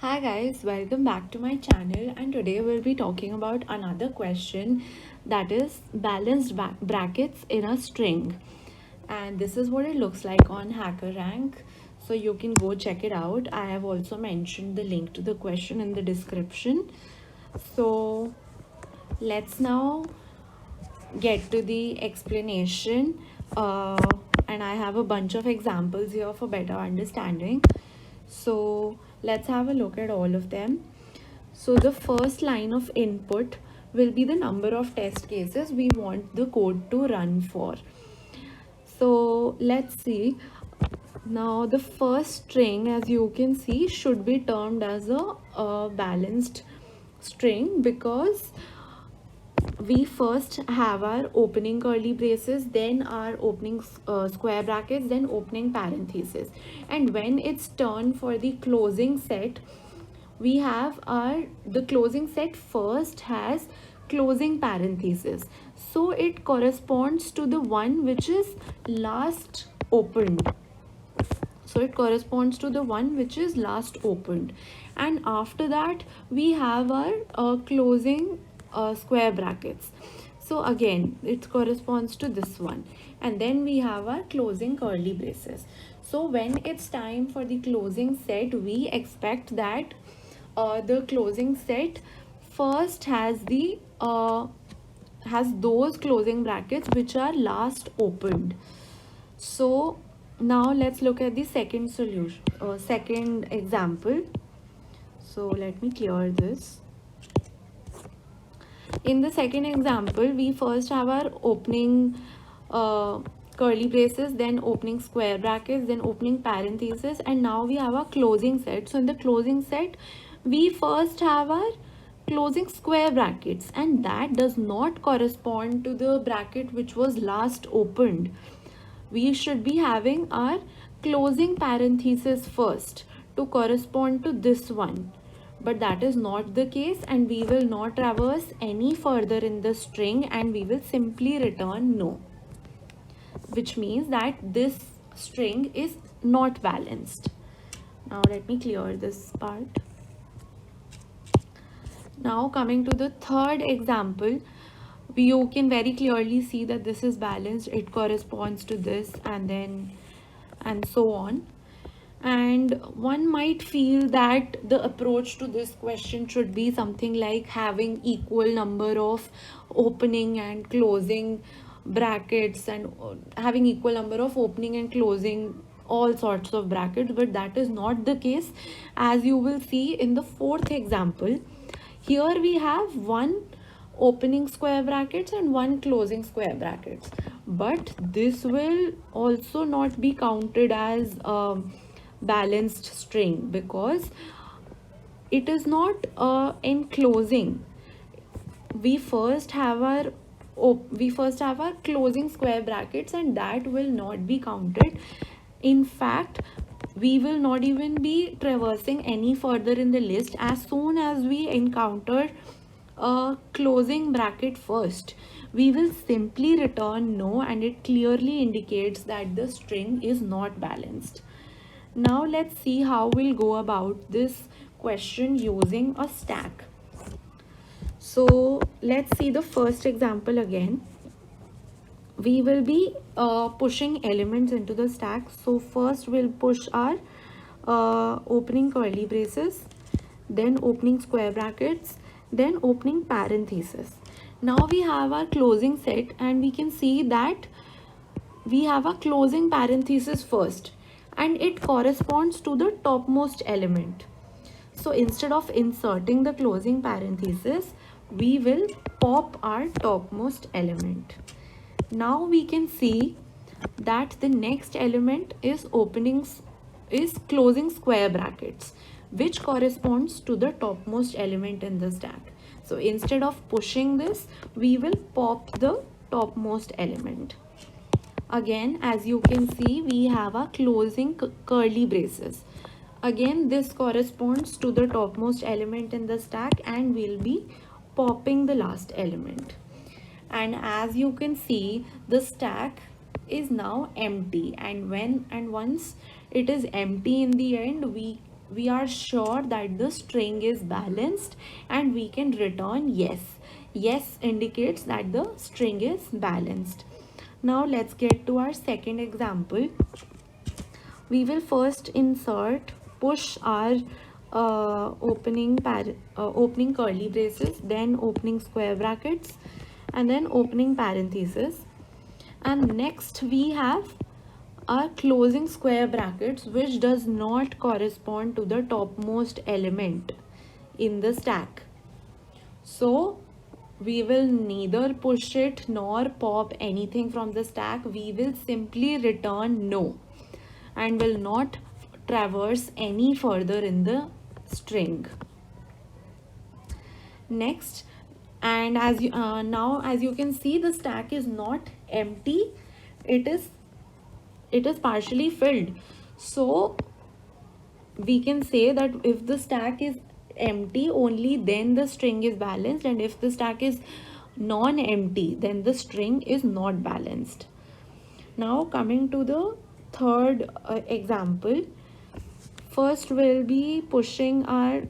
Hi guys, welcome back to my channel, and today we'll be talking about another question, that is balanced brackets in a string. And this is what it looks like on HackerRank, so you can go check it out. I have also mentioned the link to the question in the description. So let's now get to the explanation, and I have a bunch of examples here for better understanding. So let's have a look at all of them. So the first line of input will be the number of test cases we want the code to run for. So let's see. Now the first string, as you can see, should be termed as a balanced string, because we first have our opening curly braces, then our opening square brackets, then opening parenthesis, and when it's turn for the closing set, we have the closing set first has closing parenthesis, so it corresponds to the one which is last opened. So it corresponds to the one which is last opened, and after that we have our closing square brackets. So again it corresponds to this one, and then we have our closing curly braces. So when it's time for the closing set, we expect that the closing set first has those closing brackets which are last opened. So now let's look at the second solution, second example. So let me clear this. In the second example, we first have our opening curly braces, then opening square brackets, then opening parenthesis, and now we have our closing set. So in the closing set, we first have our closing square brackets, and that does not correspond to the bracket which was last opened. We should be having our closing parenthesis first to correspond to this one, but that is not the case, and we will not traverse any further in the string, and we will simply return no, which means that this string is not balanced. Now let me clear this part. Now coming to the third example, you can very clearly see that this is balanced, it corresponds to this, and so on. And one might feel that the approach to this question should be something like having equal number of opening and closing brackets, and having equal number of opening and closing all sorts of brackets, but that is not the case. As you will see in the fourth example, here we have one opening square brackets and one closing square brackets, but this will also not be counted as balanced string, because it is not in closing. We first have our closing square brackets, and that will not be counted. In fact, we will not even be traversing any further in the list. As soon as we encounter a closing bracket first, we will simply return no, and it clearly indicates that the string is not balanced. Now let's see how we'll go about this question using a stack. So let's see the first example again. We will be pushing elements into the stack. So first we'll push our opening curly braces, then opening square brackets, then opening parenthesis. Now we have our closing set, and we can see that we have a closing parenthesis first, and it corresponds to the topmost element. So instead of inserting the closing parenthesis, we will pop our topmost element. Now we can see that the next element is closing square brackets, which corresponds to the topmost element in the stack. So instead of pushing this, we will pop the topmost element. Again, as you can see, we have a closing curly braces. Again, this corresponds to the topmost element in the stack, and we'll be popping the last element. And as you can see, the stack is now empty, and once it is empty in the end, we we are sure that the string is balanced, and we can return yes. Yes indicates that the string is balanced. Now let's get to our second example. We will first insert push our opening curly braces, then opening square brackets, and then opening parenthesis. And next we have our closing square brackets, which does not correspond to the topmost element in the stack. So we will neither push it nor pop anything from the stack. We will simply return no and will not traverse any further in the string. Next, and as you now as you can see, the stack is not empty, it is partially filled. So we can say that if the stack is empty, only then the string is balanced, and if the stack is non-empty, then the string is not balanced. Now coming to the third example, first we'll be pushing our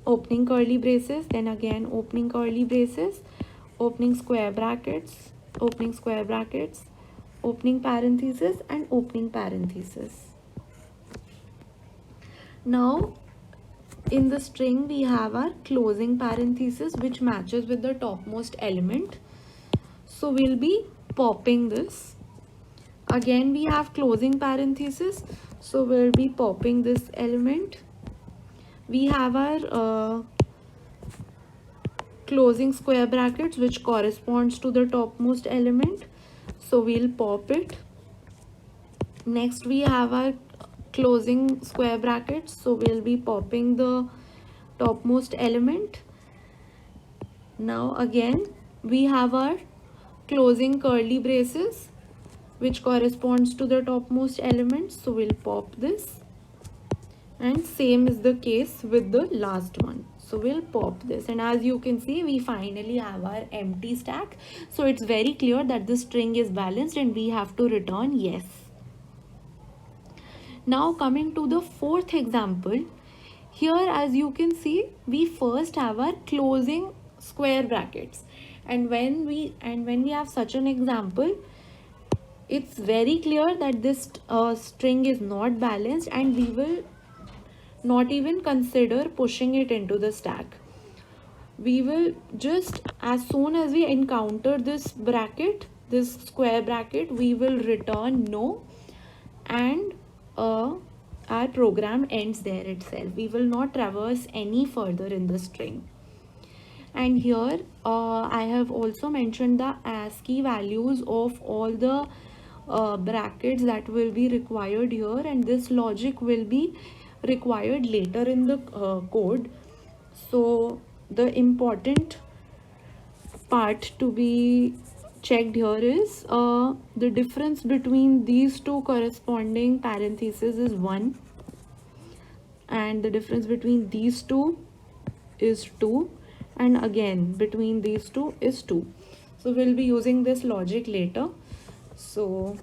opening curly braces, then again opening curly braces, opening square brackets, opening square brackets, opening parenthesis, and opening parenthesis. Now in the string we have our closing parenthesis, which matches with the topmost element. So we'll be popping this. Again we have closing parenthesis, so we'll be popping this element. We have our closing square brackets, which corresponds to the topmost element, so we'll pop it. Next we have our closing square brackets, so we'll be popping the topmost element. Now again we have our closing curly braces, which corresponds to the topmost element, so we'll pop this. And same is the case with the last one, so we'll pop this, and as you can see, we finally have our empty stack. So it's very clear that the string is balanced and we have to return yes. Now coming to the fourth example, here as you can see, we first have our closing square brackets, and when we have such an example, it's very clear that this string is not balanced, and we will not even consider pushing it into the stack. We will just, as soon as we encounter this bracket, this square bracket, we will return no, and our program ends there itself. We will not traverse any further in the string. And here I have also mentioned the ASCII values of all the brackets that will be required here, and this logic will be required later in the code. So the important part to be checked here is the difference between these two corresponding parentheses is 1, and the difference between these two is 2, and again between these two is 2. So we'll be using this logic later. So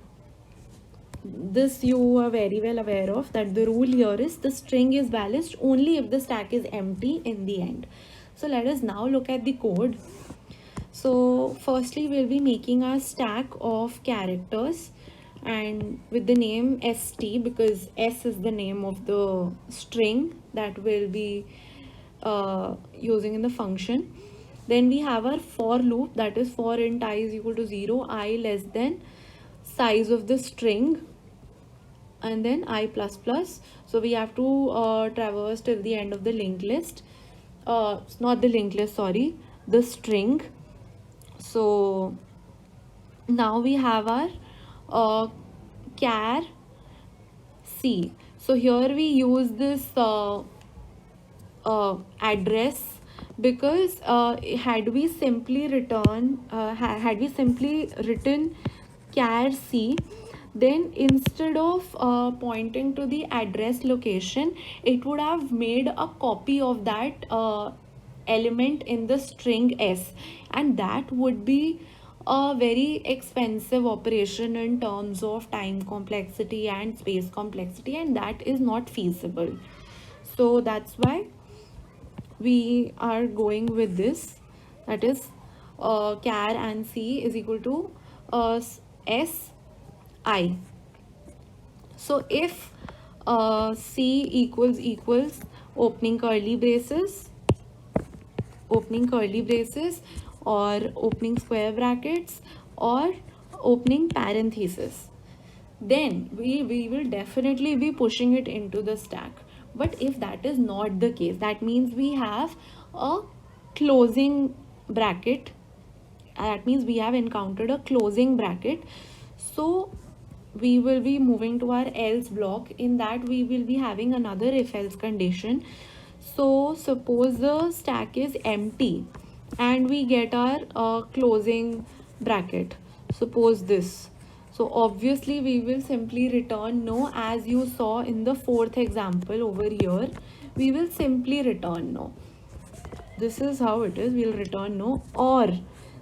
this you are very well aware of, that the rule here is the string is balanced only if the stack is empty in the end. So let us now look at the code. So firstly we'll be making a stack of characters, and with the name st, because s is the name of the string that we'll be using in the function. Then we have our for loop, that is for int I is equal to 0, I less than size of the string, and then I plus plus. So we have to traverse till the end of the linked list, not the linked list, sorry, the string. So now we have our char c. So here we use this address, because had we simply written char c, then instead of pointing to the address location, it would have made a copy of that element in the string s, and that would be a very expensive operation in terms of time complexity and space complexity, and that is not feasible. So that's why we are going with this, that is char and c is equal to s I. So if c equals opening curly braces or opening square brackets or opening parenthesis, then we will definitely be pushing it into the stack. But if that is not the case, that means we have a closing bracket, that means we have encountered a closing bracket. So we will be moving to our else block. In that we will be having another if else condition. So suppose the stack is empty and we get our closing bracket, suppose this. So obviously we will simply return no, as you saw in the fourth example over here. We will simply return no. This is how it is, we'll return no. Or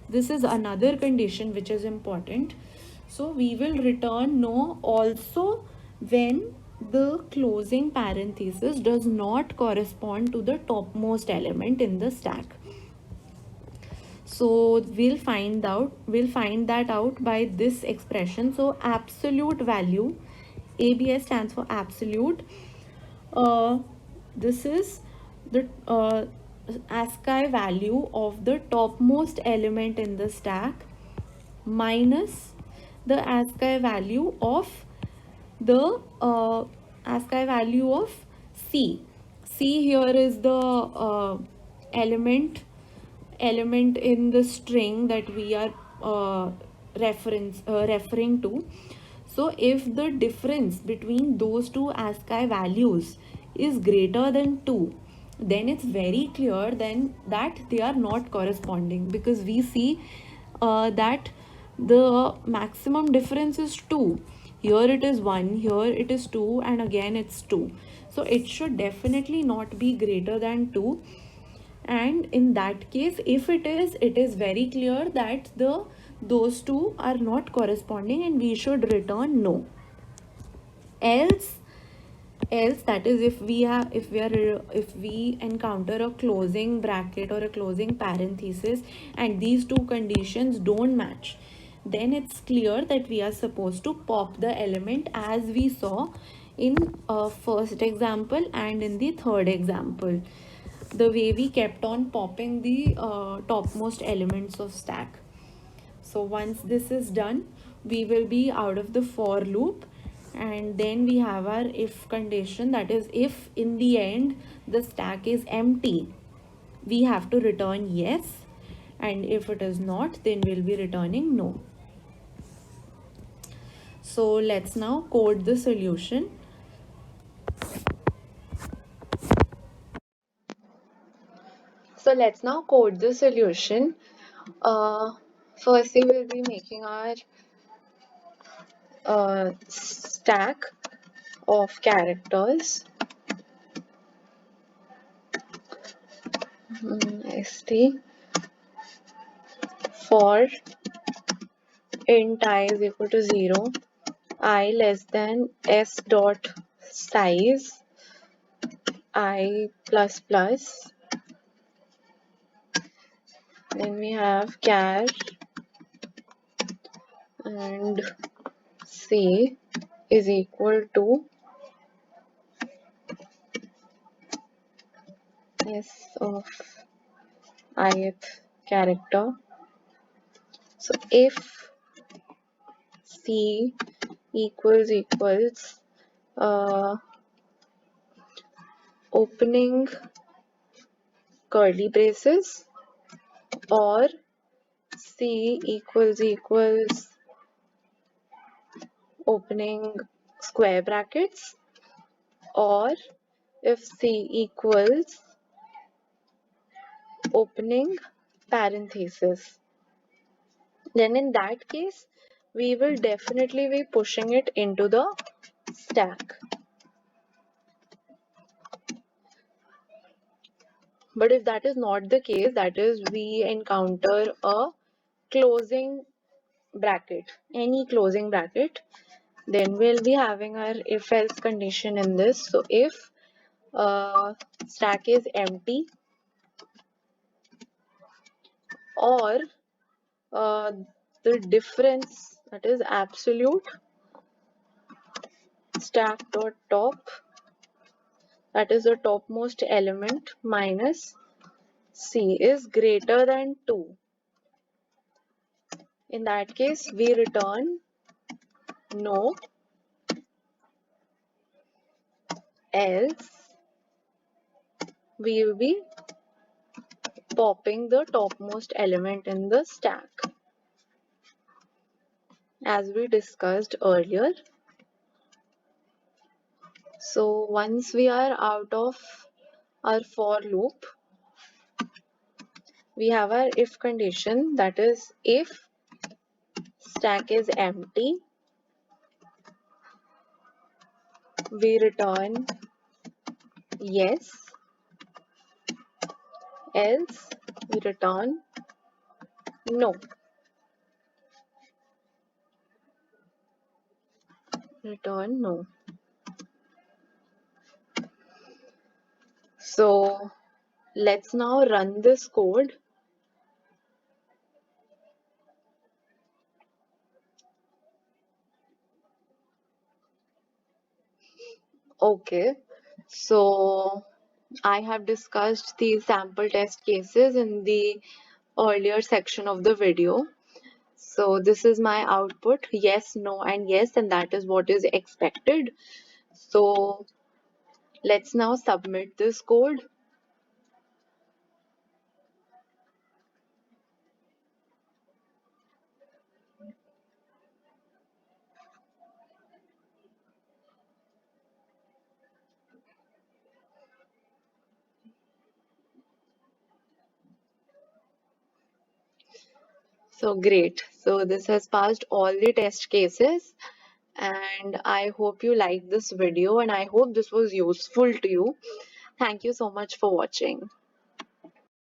this is another condition which is important. So we will return no also when the closing parenthesis does not correspond to the topmost element in the stack. So we'll find that out by this expression. So absolute value, ABS stands for absolute. This is the ASCII value of the topmost element in the stack minus the ASCII value of the ASCII value of C. C here is the element in the string that we are referring to. So if the difference between those two ASCII values is greater than 2, then it's very clear then that they are not corresponding, because we see that the maximum difference is 2. Here it is 1, here it is 2, and again it's 2. So it should definitely not be greater than 2. And in that case, if it is very clear that those two are not corresponding and we should return no. Else that is, if we encounter a closing bracket or a closing parenthesis and these two conditions don't match, then it's clear that we are supposed to pop the element, as we saw in first example and in the third example, the way we kept on popping the topmost elements of stack. So once this is done, we will be out of the for loop, and then we have our if condition, that is, if in the end the stack is empty, we have to return yes, and if it is not, then we'll be returning no. So let's now code the solution. So let's now code the solution. Firstly, we'll be making our stack of characters. St for int I is equal to 0, I less than s dot size I plus plus. Then we have char and c is equal to s of ith character. So if c equals opening curly braces, or c equals opening square brackets, or if c equals opening parenthesis, then in that case we will definitely be pushing it into the stack. But if that is not the case, that is, we encounter a closing bracket, any closing bracket, then we'll be having our if else condition in this. So if stack is empty, or uh, the difference, that is absolute stack dot top, that is the topmost element, minus C is greater than 2. In that case, we return no, else we will be popping the topmost element in the stack, as we discussed earlier. So once we are out of our for loop, we have our if condition, that is if stack is empty, we return yes, else we return no, return no. So let's now run this code. Okay, so I have discussed these sample test cases in the earlier section of the video. So this is my output, yes, no, and yes, and that is what is expected. So let's now submit this code. So great. So this has passed all the test cases, and I hope you liked this video, and I hope this was useful to you. Thank you so much for watching.